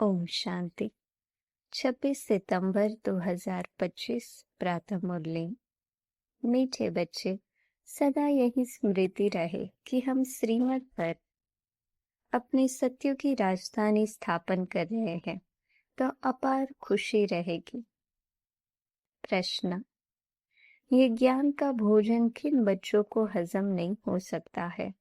ओम शांति। 26 सितंबर 2025 प्रातः मुरली। मीठे बच्चे, सदा यही स्मृति रहे कि हम श्रीमत पर अपनी सत्यों की राजधानी स्थापन कर रहे हैं, तो अपार खुशी रहेगी। प्रश्न: ये ज्ञान का भोजन किन बच्चों को हजम नहीं हो सकता है?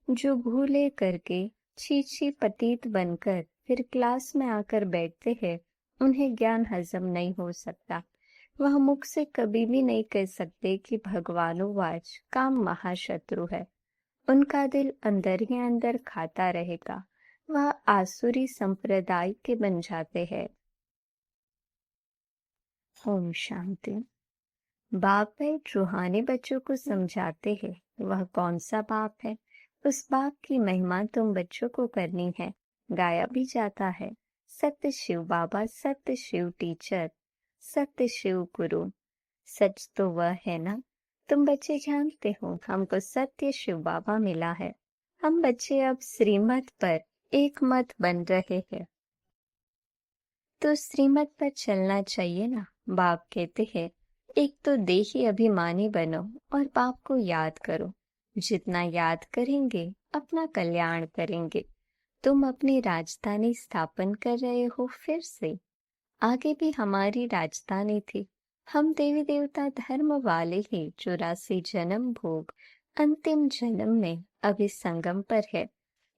जो भूले करके छी पतीत बनकर फिर क्लास में आकर बैठते हैं, उन्हें ज्ञान हजम नहीं हो सकता। वह मुख से कभी भी नहीं कह सकते कि भगवानुवाच काम महाशत्रु है। उनका दिल अंदर ही अंदर खाता रहेगा। वह आसुरी संप्रदाय के बन जाते हैं। ओम शांति। बाप बैठ रूहानी बच्चों को समझाते हैं। वह कौन सा बाप है? उस बाप की महिमा तुम बच्चों को करनी है। गाया भी जाता है, सत्य शिव बाबा, सत्य शिव टीचर, सत्य शिव गुरु। सच तो वह है ना। तुम बच्चे जानते हो, हमको सत्य शिव बाबा मिला है। हम बच्चे अब श्रीमत पर एक मत बन रहे हैं, तो श्रीमत पर चलना चाहिए ना। बाप कहते हैं, एक तो देही अभिमानी बनो और बाप को याद करो। जितना याद करेंगे अपना कल्याण करेंगे। तुम अपनी राजधानी स्थापन कर रहे हो फिर से। आगे भी हमारी राजधानी थी। हम देवी देवता धर्म वाले ही 84 जन्म भोग अंतिम जन्म में अभी संगम पर है।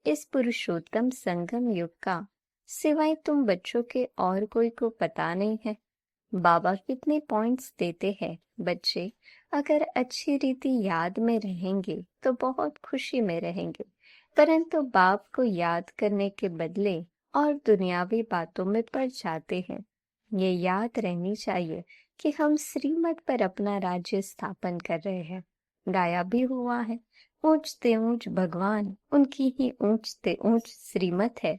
इस पुरुषोत्तम संगम युग का सिवाय तुम बच्चों के और कोई को पता नहीं है। बाबा कितने पॉइंट्स देते हैं। बच्चे अगर अच्छी रीति याद में रहेंगे तो बहुत खुशी में रहेंगे, परंतु बाप को याद करने के बदले और दुनियावी बातों में पड़ जाते हैं। ये याद रहनी चाहिए कि हम श्रीमत पर अपना राज्य स्थापन कर रहे हैं। गाया भी हुआ है, ऊंचते ऊंच भगवान, उनकी ही ऊंचते ऊंच श्रीमत है।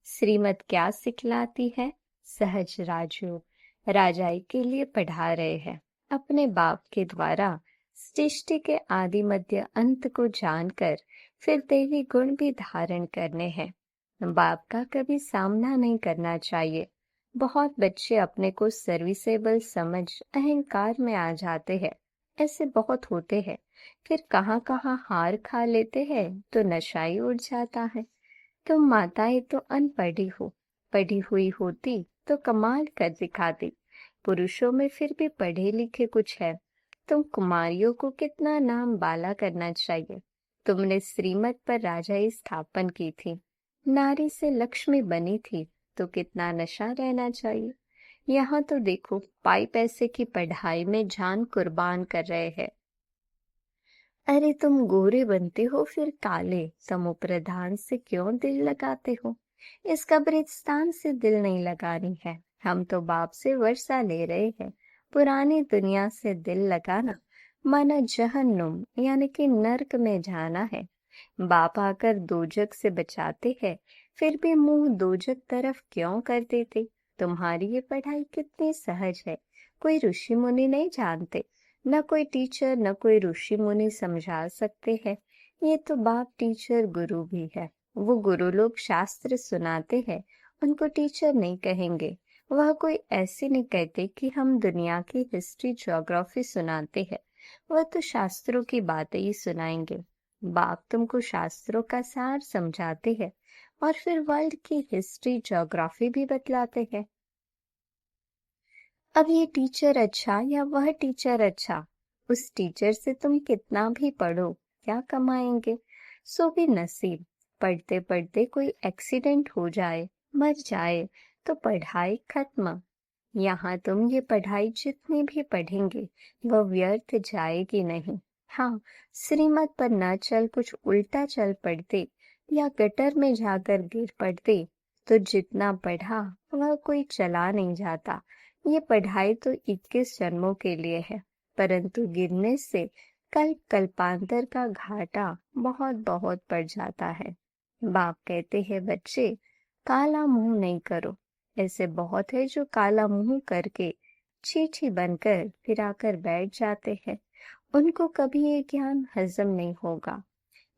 श्रीमत क्या सिखलाती है? सहज राजयोग। राजाई के लिए पढ़ा रहे हैं। अपने बाप के द्वारा सृष्टि के आदि मध्य अंत को जानकर फिर देवी गुण भी धारण करने हैं। बाप का कभी सामना नहीं करना चाहिए। बहुत बच्चे अपने को सर्विसेबल समझ अहंकार में आ जाते हैं। ऐसे बहुत होते हैं, फिर कहाँ कहाँ हार खा लेते हैं तो नशा ही उड़ जाता है। तुम माताएं तो अनपढ़ी हो, पढ़ी हुई होती तो कमाल कर दिखाती। पुरुषों में फिर भी पढ़े लिखे कुछ है। तुम कुमारियों को कितना नाम बाला करना चाहिए। तुमने श्रीमत पर राजाई स्थापन की थी, नारी से लक्ष्मी बनी थी, तो कितना नशा रहना चाहिए। यहाँ तो देखो, पाई पैसे की पढ़ाई में जान कुर्बान कर रहे हैं। अरे तुम गोरे बनते हो फिर काले, तमो प्रधान से क्यों दिल लगाते हो? इस कब्रिस्तान से दिल नहीं लगानी है। हम तो बाप से वर्षा ले रहे हैं। पुरानी दुनिया से दिल लगाना माना जहन्नुम यानी कि नर्क में जाना है। बाप आकर दोजक से बचाते हैं, फिर भी मुंह दोजक तरफ क्यों कर देते? तुम्हारी ये पढ़ाई कितनी सहज है, कोई ऋषि मुनि नहीं जानते। न कोई टीचर न कोई ऋषि मुनि समझा सकते हैं। ये तो बाप टीचर गुरु भी है। वो गुरु लोग शास्त्र सुनाते हैं, उनको टीचर नहीं कहेंगे। वह कोई ऐसे नहीं कहते कि हम दुनिया की हिस्ट्री ज्योग्राफी सुनाते हैं। वह तो शास्त्रों की बातें ही सुनाएंगे। बाप तुमको शास्त्रों का सार समझाते हैं और फिर वर्ल्ड की हिस्ट्री ज्योग्राफी भी बतलाते हैं। अब ये टीचर अच्छा या वह टीचर अच्छा, उस टीचर से तुम कितना भी पढ़ो क्या कमाएंगे? सो भी नसीब। पढ़ते पढ़ते कोई एक्सीडेंट हो जाए, मर जाए, तो पढ़ाई खत्म। यहाँ तुम ये पढ़ाई जितनी भी पढ़ेंगे वह व्यर्थ जाएगी नहीं। हाँ, श्रीमत पर न चल कुछ उल्टा चल पड़ते या गटर में जाकर गिर पड़ते तो जितना पढ़ा वह कोई चला नहीं जाता। ये पढ़ाई तो 21 जन्मों के लिए है, परंतु गिरने से कल्पांतर का घाटा बहुत बहुत पड़ जाता है। बाप कहते हैं, बच्चे काला मुंह नहीं करो। ऐसे बहुत है जो काला मुंह करके छी बनकर फिर आकर बैठ जाते हैं। उनको कभी ये ज्ञान हजम नहीं होगा,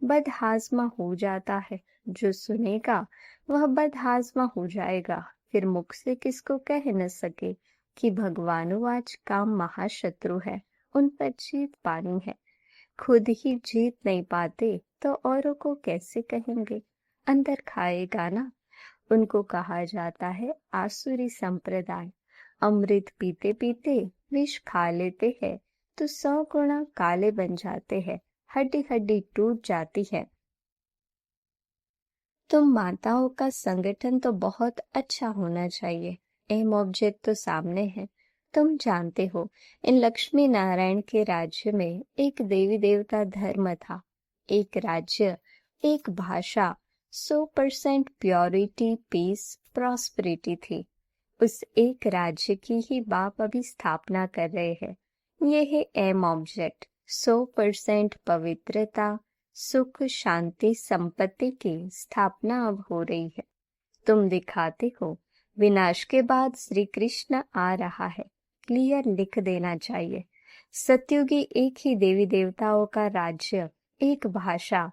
बदहाजमा हो जाता है। जो सुनेगा वह बदहाजमा हो जाएगा। फिर मुख से किसको कह न सके कि भगवानुवाच काम महाशत्रु है, उन पर जीत पानी है। खुद ही जीत नहीं पाते तो औरों को कैसे कहेंगे। अंदर खाएगा ना। उनको कहा जाता है आसुरी संप्रदाय। अमृत पीते पीते विष खा लेते हैं तो 100 गुना काले बन जाते हैं, हड्डी हड्डी टूट जाती है। तुम माताओं का संगठन तो बहुत अच्छा होना चाहिए। एम ऑब्जेक्ट तो सामने है। तुम जानते हो, इन लक्ष्मी नारायण के राज्य में एक देवी देवता धर्म था, एक राज्य, एक भाषा, 100% प्योरिटी, पीस, प्रॉस्पेरिटी थी। उस एक राज्य की ही बाप अभी स्थापना कर रहे हैं। ये है एम ऑब्जेक्ट। 100% पवित्रता, सुख, शांति, संपत्ति की स्थापना अब हो रही है। तुम दिखाते हो विनाश के बाद श्री कृष्ण आ रहा है। क्लियर लिख देना चाहिए। सत्युगी एक ही देवी देवताओं का राज्य, एक भाषा,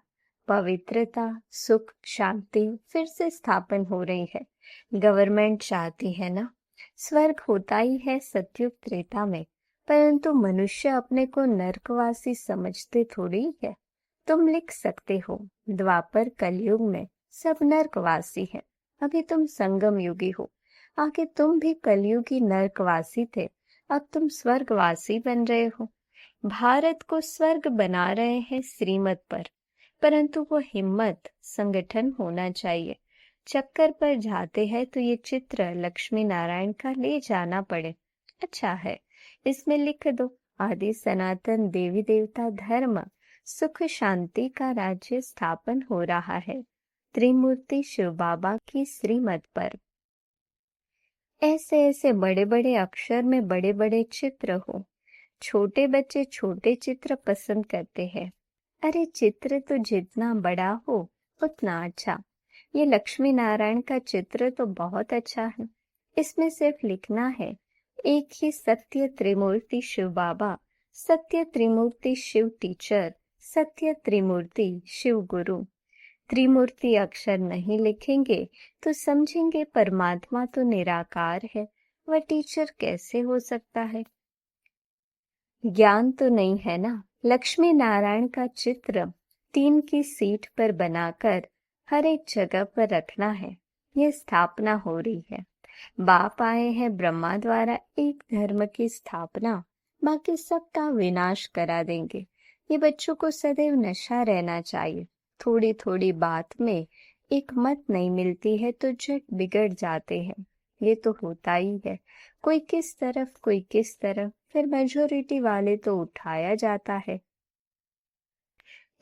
पवित्रता, सुख, शांति फिर से स्थापन हो रही है। गवर्नमेंट चाहती है ना। स्वर्ग होता ही है सतयुग त्रेता में, परंतु मनुष्य अपने को नरकवासी समझते थोड़ी है। तुम लिख सकते हो द्वापर कलयुग में सब नरकवासी हैं। अभी तुम संगम युगी हो, आगे तुम भी कलयुगी नरकवासी थे, अब तुम स्वर्गवासी बन रहे हो। भारत को स्वर्ग बना रहे हैं श्रीमत पर, परंतु वो हिम्मत, संगठन होना चाहिए। चक्कर पर जाते हैं तो ये चित्र लक्ष्मी नारायण का ले जाना पड़े। अच्छा है, इसमें लिख दो आदि सनातन देवी देवता धर्म, सुख शांति का राज्य स्थापन हो रहा है त्रिमूर्ति शिव बाबा की श्रीमत पर। ऐसे ऐसे बड़े बड़े अक्षर में बड़े बड़े चित्र हो। छोटे बच्चे छोटे चित्र पसंद करते हैं। अरे चित्र तो जितना बड़ा हो उतना अच्छा। ये लक्ष्मी नारायण का चित्र तो बहुत अच्छा है। इसमें सिर्फ लिखना है एक ही सत्य त्रिमूर्ति शिव बाबा, सत्य त्रिमूर्ति शिव टीचर, सत्य त्रिमूर्ति शिव गुरु। त्रिमूर्ति अक्षर नहीं लिखेंगे तो समझेंगे परमात्मा तो निराकार है, वह टीचर कैसे हो सकता है। ज्ञान तो नहीं है ना। लक्ष्मी नारायण का चित्र 3 की सीट पर बनाकर हर एक जगह पर रखना है। ये स्थापना हो रही है। बाप आए हैं ब्रह्मा द्वारा एक धर्म की स्थापना, बाकी सबका विनाश करा देंगे। ये बच्चों को सदैव नशा रहना चाहिए। थोड़ी थोड़ी बात में एक मत नहीं मिलती है तो झट बिगड़ जाते हैं। ये तो होता ही है, कोई किस तरफ कोई किस तरफ, फिर मेजोरिटी वाले तो उठाया जाता है।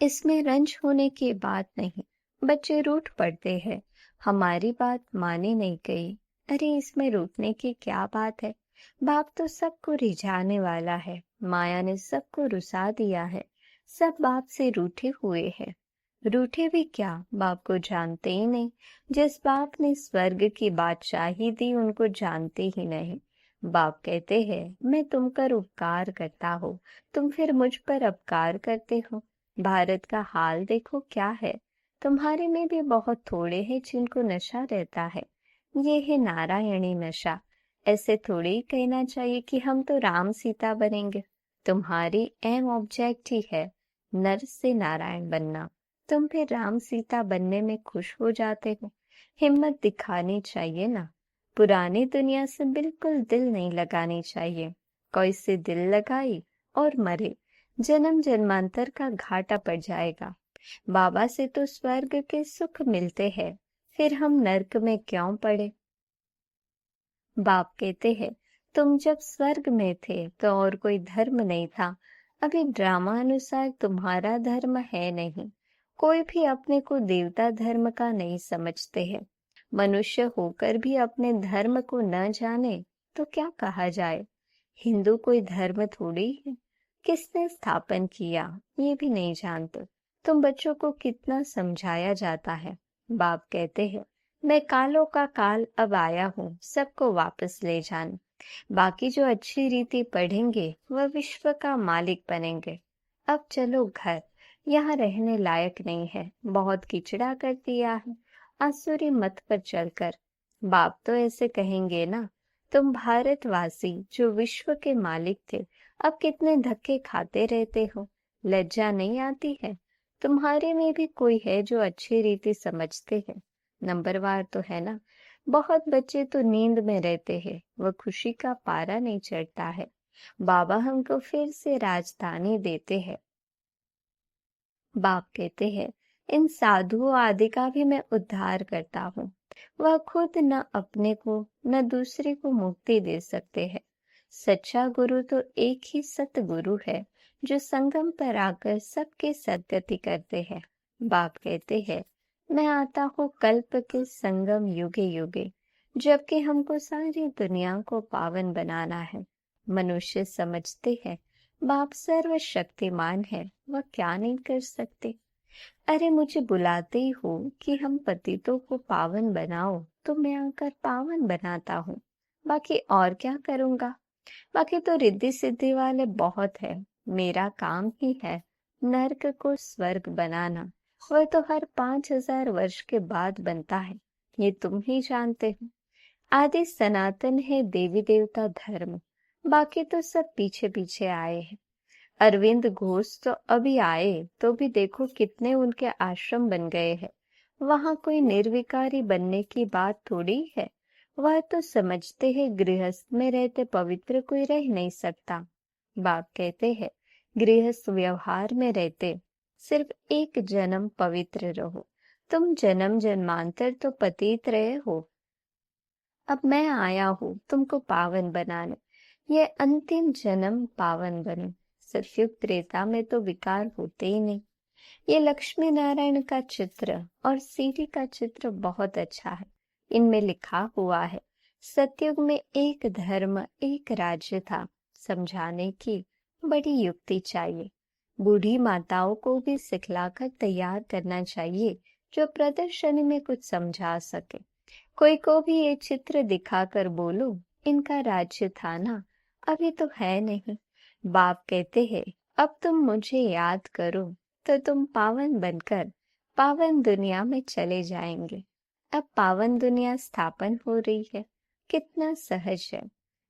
इसमें रंज होने की बात नहीं। बच्चे रूठ पड़ते हैं, हमारी बात मानी नहीं गई। अरे इसमें रूठने की क्या बात है। बाप तो सबको रिझाने वाला है। माया ने सबको रुसा दिया है। सब बाप से रूठे हुए हैं। रूठे भी क्या, बाप को जानते ही नहीं। जिस बाप ने स्वर्ग की बादशाही दी उनको जानते ही नहीं। बाप कहते हैं मैं तुम पर उपकार करता हूँ, तुम फिर मुझ पर अपकार करते हो। भारत का हाल देखो क्या है। तुम्हारे में भी बहुत थोड़े हैं जिनको नशा रहता है। ये है नारायणी नशा। ऐसे थोड़े ही कहना चाहिए कि हम तो राम सीता बनेंगे। तुम्हारी एम ऑब्जेक्ट ही है नर से नारायण बनना। तुम फिर राम सीता बनने में खुश हो जाते हो। हिम्मत दिखानी चाहिए ना। पुरानी दुनिया से बिल्कुल दिल नहीं लगानी चाहिए। कोई से दिल लगाई और मरे, जन्म जन्मांतर का घाटा पड़ जाएगा। बाबा से तो स्वर्ग के सुख मिलते हैं, फिर हम नर्क में क्यों पड़े। बाप कहते हैं तुम जब स्वर्ग में थे तो और कोई धर्म नहीं था। अभी ड्रामा अनुसार तुम्हारा धर्म है नहीं। कोई भी अपने को देवता धर्म का नहीं समझते हैं। मनुष्य होकर भी अपने धर्म को न जाने तो क्या कहा जाए। हिंदू कोई धर्म थोड़ी है। किसने स्थापन किया ये भी नहीं जानते। तुम बच्चों को कितना समझाया जाता है। बाप कहते हैं मैं कालों का काल अब आया हूँ सबको वापस ले जाने। बाकी जो अच्छी रीति पढ़ेंगे वह विश्व का मालिक बनेंगे। अब चलो घर, यहाँ रहने लायक नहीं है, बहुत किचड़ा कर दिया है। आसुरी मत पर चलकर। बाप तो ऐसे कहेंगे ना, तुम भारतवासी जो विश्व के मालिक थे, अब कितने धक्के खाते रहते हो, लज्जा नहीं आती है? तुम्हारे में भी कोई है जो अच्छी रीति समझते हैं? नंबरवार तो है ना। बहुत बच्चे तो नींद में रहते हैं, वह खुशी का पारा नहीं चढ़ता है। बाबा हमको फिर से राजधानी देते हैं। बाप कहते हैं, इन साधुओं आदि का भी मैं उद्धार करता हूँ। वह खुद न अपने को न दूसरे को मुक्ति दे सकते हैं। सच्चा गुरु तो एक ही सतगुरु है, जो संगम पर आकर सबके सद्गति करते हैं। बाप कहते हैं, मैं आता हूँ कल्प के संगम युगे युगे, जबकि हमको सारी दुनिया को पावन बनाना है। मनुष्य समझते हैं बाप सर्वशक्तिमान है, वह क्या नहीं कर सकते। अरे मुझे बुलाते ही हो कि हम पतितों को पावन बनाओ, तो मैं आकर पावन बनाता हूँ। बाकी और क्या करूँगा? बाकी तो रिद्धि सिद्धि वाले बहुत है। मेरा काम ही है नर्क को स्वर्ग बनाना। वह तो हर 5,000 वर्ष के बाद बनता है, ये तुम ही जानते हो। आदि सनातन है देवी देवता धर्म, बाकी तो सब पीछे पीछे आए हैं। अरविंद घोष तो अभी आए, तो भी देखो कितने उनके आश्रम बन गए हैं। वहां कोई निर्विकारी बनने की बात थोड़ी है। वह तो समझते हैं गृहस्थ में रहते पवित्र कोई रह नहीं सकता। बाप कहते हैं, गृहस्थ व्यवहार में रहते सिर्फ एक जन्म पवित्र रहो। तुम जन्म जन्मांतर तो पतित रहे हो, अब मैं आया हूँ तुमको पावन बनाने। ये अंतिम जन्म पावन बने। सतयुग त्रेता में तो विकार होते ही नहीं। ये लक्ष्मी नारायण का चित्र और सीढ़ी का चित्र बहुत अच्छा है। इनमें लिखा हुआ है, सतयुग में एक धर्म एक राज्य था। समझाने की बड़ी युक्ति चाहिए। बूढ़ी माताओं को भी सिखलाकर तैयार करना चाहिए, जो प्रदर्शनी में कुछ समझा सके। कोई को भी ये चित्र दिखाकर बोलो, इनका राज्य था ना, अभी तो है नहीं। बाप कहते हैं, अब तुम मुझे याद करो तो तुम पावन बनकर पावन दुनिया में चले जाएंगे। अब पावन दुनिया स्थापन हो रही है, कितना सहज है।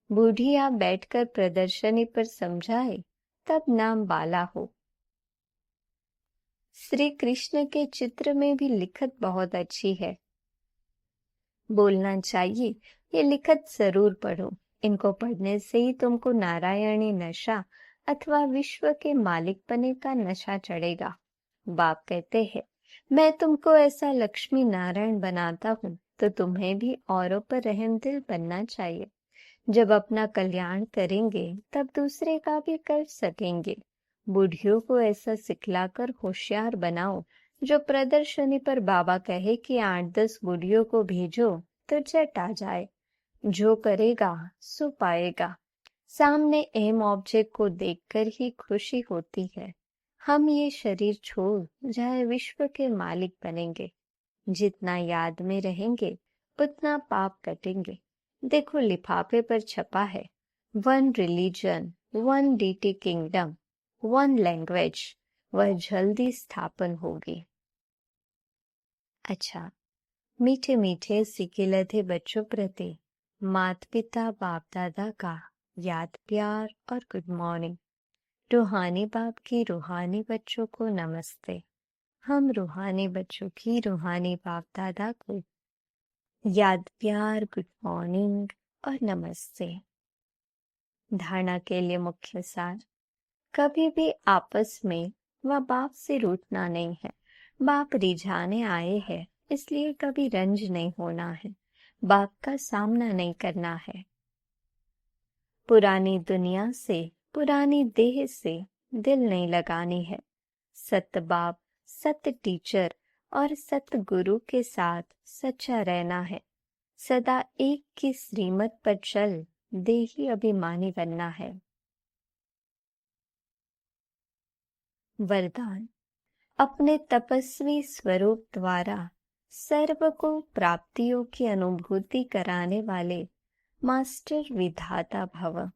बूढ़ी आप बैठकर प्रदर्शनी पर समझाए, तब नाम बाला हो। श्री कृष्ण के चित्र में भी लिखत बहुत अच्छी है। बोलना चाहिए, ये लिखत जरूर पढ़ो। इनको पढ़ने से ही तुमको नारायणी नशा अथवा विश्व के मालिक बने का नशा चढ़ेगा। बाप कहते हैं, मैं तुमको ऐसा लक्ष्मी नारायण बनाता हूँ, तो तुम्हें भी औरों पर रहम दिल बनना चाहिए। जब अपना कल्याण करेंगे, तब दूसरे का भी कर सकेंगे। बूढ़ियों को ऐसा सिखलाकर होशियार बनाओ, जो प्रदर्शनी पर बाबा कहे कि 8-10 बूढ़ियों को भेजो तो झट आ जाए। जो करेगा सो पाएगा। सामने एम ऑब्जेक्ट को देखकर ही खुशी होती है। हम ये शरीर छोड़ जाए विश्व के मालिक बनेंगे। जितना याद में रहेंगे उतना पाप कटेंगे। देखो लिफाफे पर छपा है, 1 रिलीजन 1 डीटी किंगडम 1 लैंग्वेज। वह जल्दी स्थापन होगी। अच्छा, मीठे मीठे सिकिलधे बच्चों प्रति माता पिता बाप दादा का याद प्यार और गुड मॉर्निंग। रूहानी बाप की रूहानी बच्चों को नमस्ते। हम रूहानी बच्चों की रूहानी बाप दादा को याद प्यार गुड मॉर्निंग और नमस्ते। धारणा के लिए मुख्य सार, कभी भी आपस में व बाप से रूठना नहीं है। बाप रिझाने आए हैं, इसलिए कभी रंज नहीं होना है। बाप का सामना नहीं करना है। पुरानी दुनिया से पुरानी देह से दिल नहीं लगानी है। सत्य बाप सत्य टीचर और सत्य गुरु के साथ सच्चा रहना है। सदा एक की श्रीमत पर चल देही अभिमानी बनना है। वरदान, अपने तपस्वी स्वरूप द्वारा सर्व को प्राप्तियों की अनुभूति कराने वाले मास्टर विधाता भव।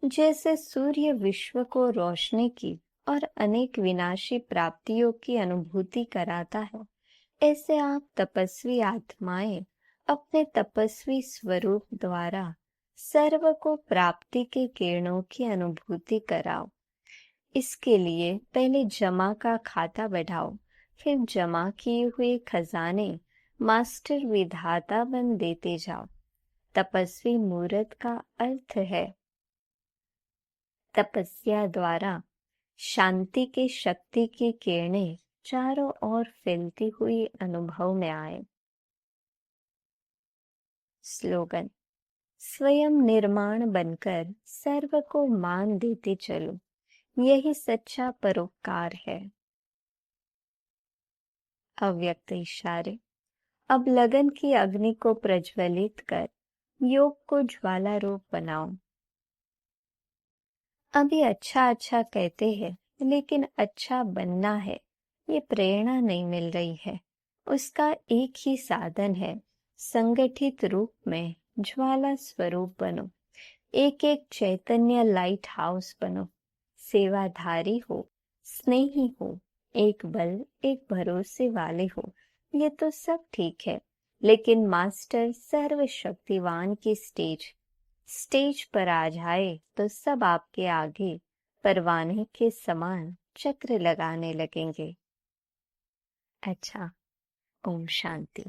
जैसे सूर्य विश्व को रोशनी की और अनेक विनाशी प्राप्तियों की अनुभूति कराता है, ऐसे आप तपस्वी आत्माएं अपने तपस्वी स्वरूप द्वारा सर्व को प्राप्ति के किरणों की अनुभूति कराओ। इसके लिए पहले जमा का खाता बढ़ाओ, फिर जमा किए हुए खजाने मास्टर विधाता बन देते जाओ। तपस्वी मूर्त का अर्थ है तपस्या द्वारा शांति के शक्ति की किरणें चारों ओर फैलती हुई अनुभव में आए। स्लोगन: स्वयं निर्माण बनकर सर्व को मान देते चलो, यही सच्चा परोपकार है। अव्यक्त इशारे: अब लगन की अग्नि को प्रज्वलित कर योग को ज्वाला रूप बनाओ। अभी अच्छा अच्छा कहते हैं, लेकिन अच्छा बनना है ये प्रेरणा नहीं मिल रही है। उसका एक ही साधन है, संगठित रूप में ज्वाला स्वरूप बनो। एक एक चैतन्य लाइट हाउस बनो। सेवाधारी हो, स्नेही हो, एक बल एक भरोसे वाले हो। ये तो सब ठीक है, लेकिन मास्टर सर्वशक्तिवान की स्टेज पर आ जाए तो सब आपके आगे परवाने के समान चक्र लगाने लगेंगे। अच्छा, ओम शांति।